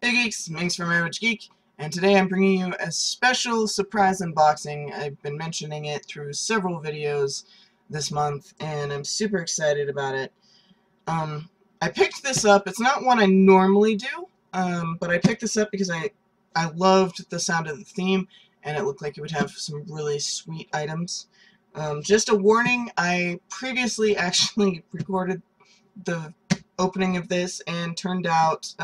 Hey geeks, Minx from Average Geek, and today I'm bringing you a special surprise unboxing. I've been mentioning it through several videos this month, and I'm super excited about it. I picked this up. It's not one I normally do, but I picked this up because I loved the sound of the theme, and it looked like it would have some really sweet items. Just a warning, I previously actually recorded the opening of this, and turned out,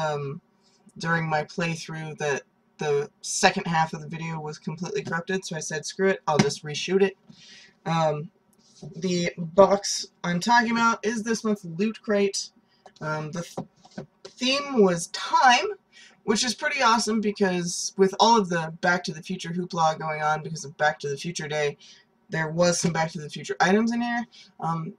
during my playthrough that the second half of the video was completely corrupted, so I said, screw it, I'll just reshoot it. The box I'm talking about is this month's Loot Crate. The theme was time, which is pretty awesome because with all of the Back to the Future hoopla going on because of Back to the Future Day, there was some Back to the Future items in here.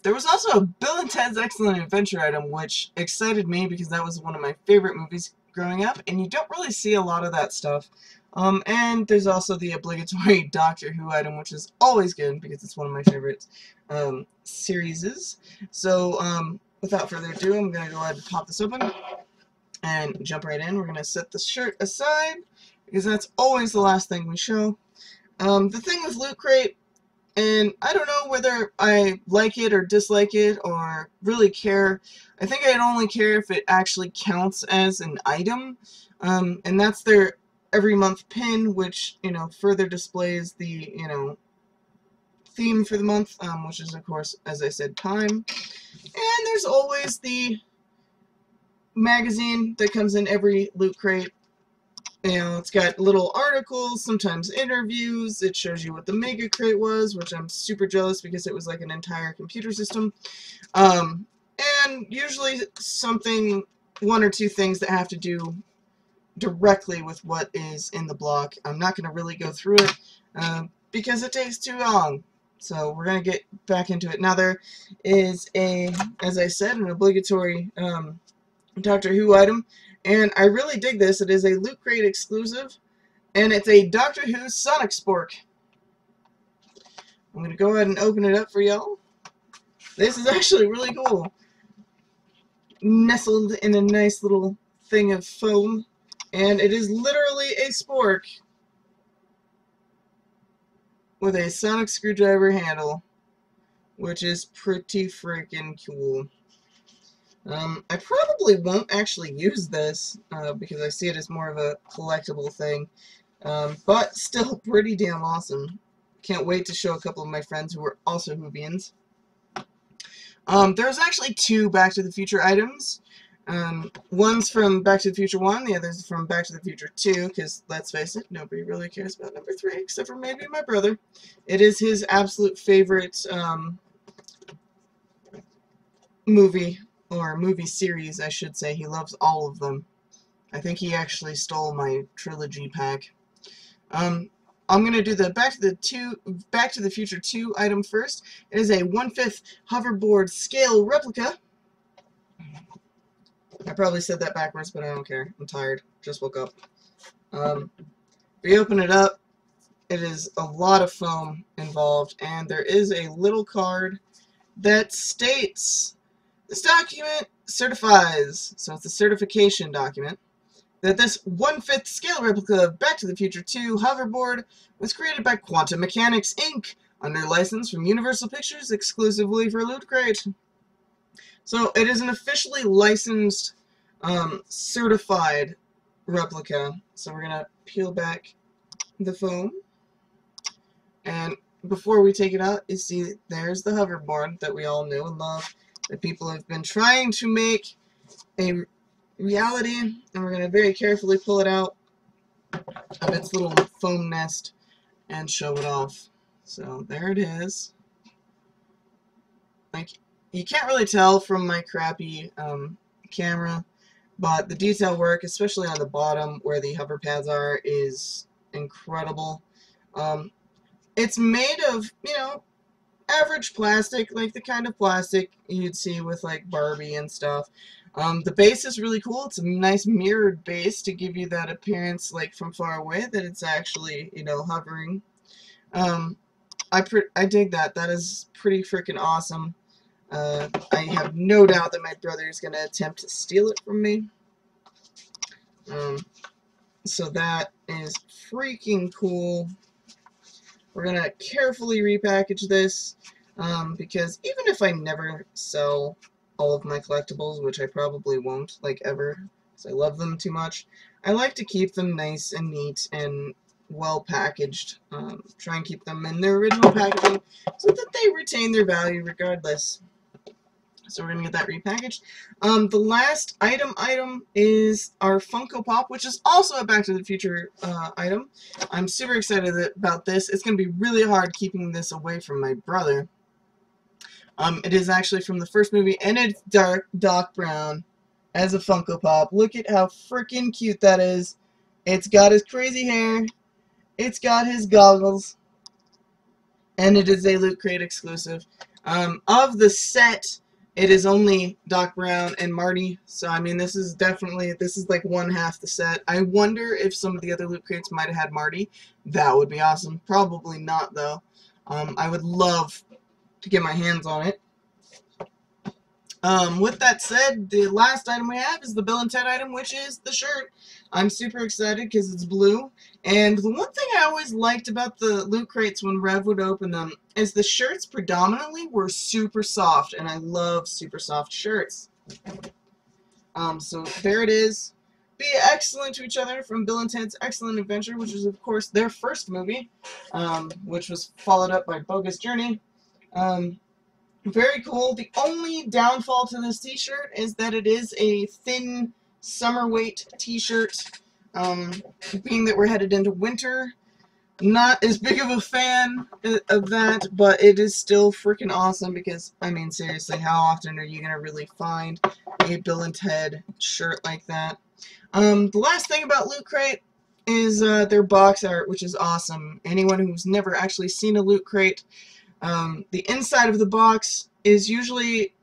There was also a Bill and Ted's Excellent Adventure item, which excited me because that was one of my favorite movies growing up, and you don't really see a lot of that stuff. And there's also the obligatory Doctor Who item, which is always good because it's one of my favorite series. So, without further ado, I'm going to go ahead and pop this open and jump right in. We're going to set the shirt aside because that's always the last thing we show. The thing with Loot Crate, and I don't know whether I like it or dislike it or really care. I think I'd only care if it actually counts as an item. And that's their every month pin, which, further displays the, theme for the month, which is, of course, as I said, time. And there's always the magazine that comes in every Loot Crate. It's got little articles, sometimes interviews. It shows you what the Mega Crate was, which I'm super jealous because it was like an entire computer system. And usually one or two things that have to do directly with what is in the block. I'm not going to really go through it because it takes too long. So we're going to get back into it. Now there is as I said, an obligatory Doctor Who item. And I really dig this. It is a Loot Crate exclusive, and it's a Doctor Who Sonic Spork. I'm going to go ahead and open it up for y'all. This is actually really cool. Nestled in a nice little thing of foam, and it is literally a spork with a sonic screwdriver handle, which is pretty freaking cool. I probably won't actually use this because I see it as more of a collectible thing, but still pretty damn awesome. Can't wait to show a couple of my friends who are also Whovians. There's actually two Back to the Future items. One's from Back to the Future 1, the other's from Back to the Future 2, because, let's face it, nobody really cares about number 3, except for maybe my brother. It is his absolute favorite movie, or movie series, I should say. He loves all of them. I think he actually stole my trilogy pack. I'm going to do the Back to the Future 2 item first. It is a 1/5 hoverboard scale replica. I probably said that backwards, but I don't care. I'm tired. Just woke up. If you open it up, it is a lot of foam involved, and there is a little card that states, this document certifies, so it's a certification document, that this 1/5 scale replica of Back to the Future 2 hoverboard was created by Quantum Mechanics, Inc., under license from Universal Pictures exclusively for Loot Crate. So it is an officially licensed, certified replica. So we're going to peel back the foam. And before we take it out, you see there's the hoverboard that we all know and love, that people have been trying to make a reality, and we're going to very carefully pull it out of its little foam nest and show it off. So there it is. Like, you can't really tell from my crappy camera, but the detail work, especially on the bottom where the hover pads are, is incredible. It's made of, average plastic, like the kind of plastic you'd see with like Barbie and stuff. The base is really cool. It's a nice mirrored base to give you that appearance, like from far away, that it's actually, hovering. I dig that. That is pretty freaking awesome. I have no doubt that my brother is going to attempt to steal it from me. So that is freaking cool. We're going to carefully repackage this because even if I never sell all of my collectibles, which I probably won't, like, ever, because I love them too much, I like to keep them nice and neat and well packaged. Try and keep them in their original packaging so that they retain their value regardless. So we're going to get that repackaged. The last item is our Funko Pop, which is also a Back to the Future item. I'm super excited about this. It's going to be really hard keeping this away from my brother. It is actually from the first movie, and it's Doc Brown as a Funko Pop. Look at how freaking cute that is. It's got his crazy hair. It's got his goggles. And it is a Loot Crate exclusive. Of the set, it is only Doc Brown and Marty, so I mean this is like one half the set. I wonder if some of the other Loot Crates might have had Marty. That would be awesome. Probably not though. I would love to get my hands on it. With that said, the last item we have is the Bill and Ted item, which is the shirt. I'm super excited because it's blue. And the one thing I always liked about the Loot Crates when Rev would open them is the shirts predominantly were super soft, and I love super soft shirts. So there it is. Be excellent to each other from Bill and Ted's Excellent Adventure, which is, of course, their first movie, which was followed up by Bogus Journey. Very cool. The only downfall to this t-shirt is that it is a thin summer weight t-shirt. Being that we're headed into winter, not as big of a fan of that, but it is still freaking awesome because, I mean, seriously, how often are you going to really find a Bill and Ted shirt like that? The last thing about Loot Crate is their box art, which is awesome. Anyone who's never actually seen a Loot Crate, the inside of the box is usually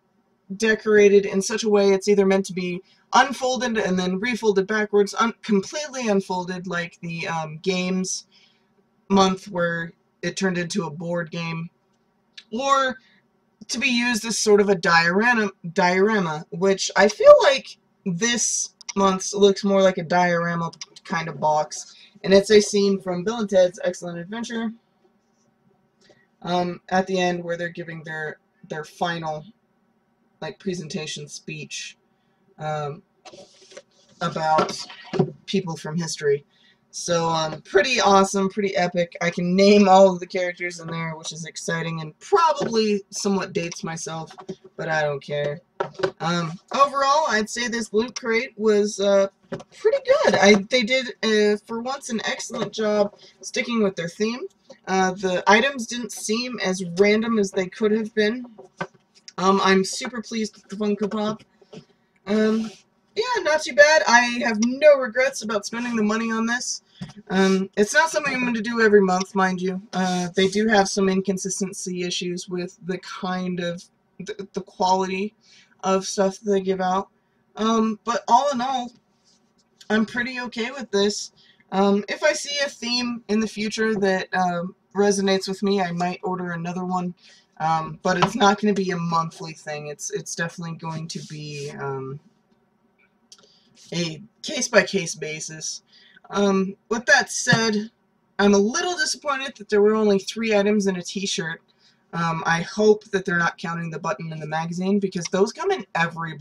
decorated in such a way it's either meant to be unfolded and then refolded backwards, completely unfolded like the games month where it turned into a board game, or to be used as sort of a diorama, which I feel like this month's looks more like a diorama kind of box, and it's a scene from Bill and Ted's Excellent Adventure. At the end where they're giving their final like presentation speech about people from history. So pretty awesome, pretty epic. I can name all of the characters in there, which is exciting and probably somewhat dates myself, but I don't care. Overall, I'd say this Loot Crate was pretty good. They did, for once, an excellent job sticking with their theme. The items didn't seem as random as they could have been. I'm super pleased with the Funko Pop. Yeah, not too bad. I have no regrets about spending the money on this. It's not something I'm going to do every month, mind you. They do have some inconsistency issues with the kind of, the quality of stuff that they give out. But all in all, I'm pretty okay with this. If I see a theme in the future that resonates with me, I might order another one. But it's not going to be a monthly thing. It's definitely going to be a case-by-case basis. With that said, I'm a little disappointed that there were only 3 items in a t-shirt. I hope that they're not counting the button in the magazine, because those come in every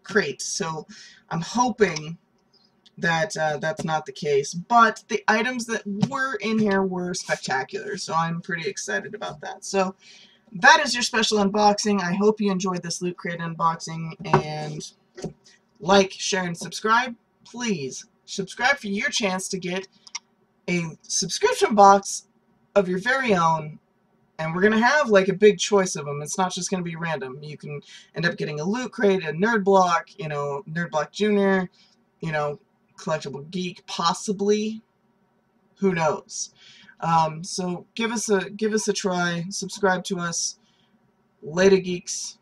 crate, so I'm hoping that that's not the case. But the items that were in here were spectacular, so I'm pretty excited about that. So that is your special unboxing. I hope you enjoyed this Loot Crate unboxing, and like, share, and subscribe. Please subscribe for your chance to get a subscription box of your very own, and we're going to have like a big choice of them. It's not just going to be random. You can end up getting a Loot Crate, a Nerd Block, you know, Nerd Block Jr., you know, Collectible Geek, possibly. Who knows? So give us a try. Subscribe to us. Later, geeks.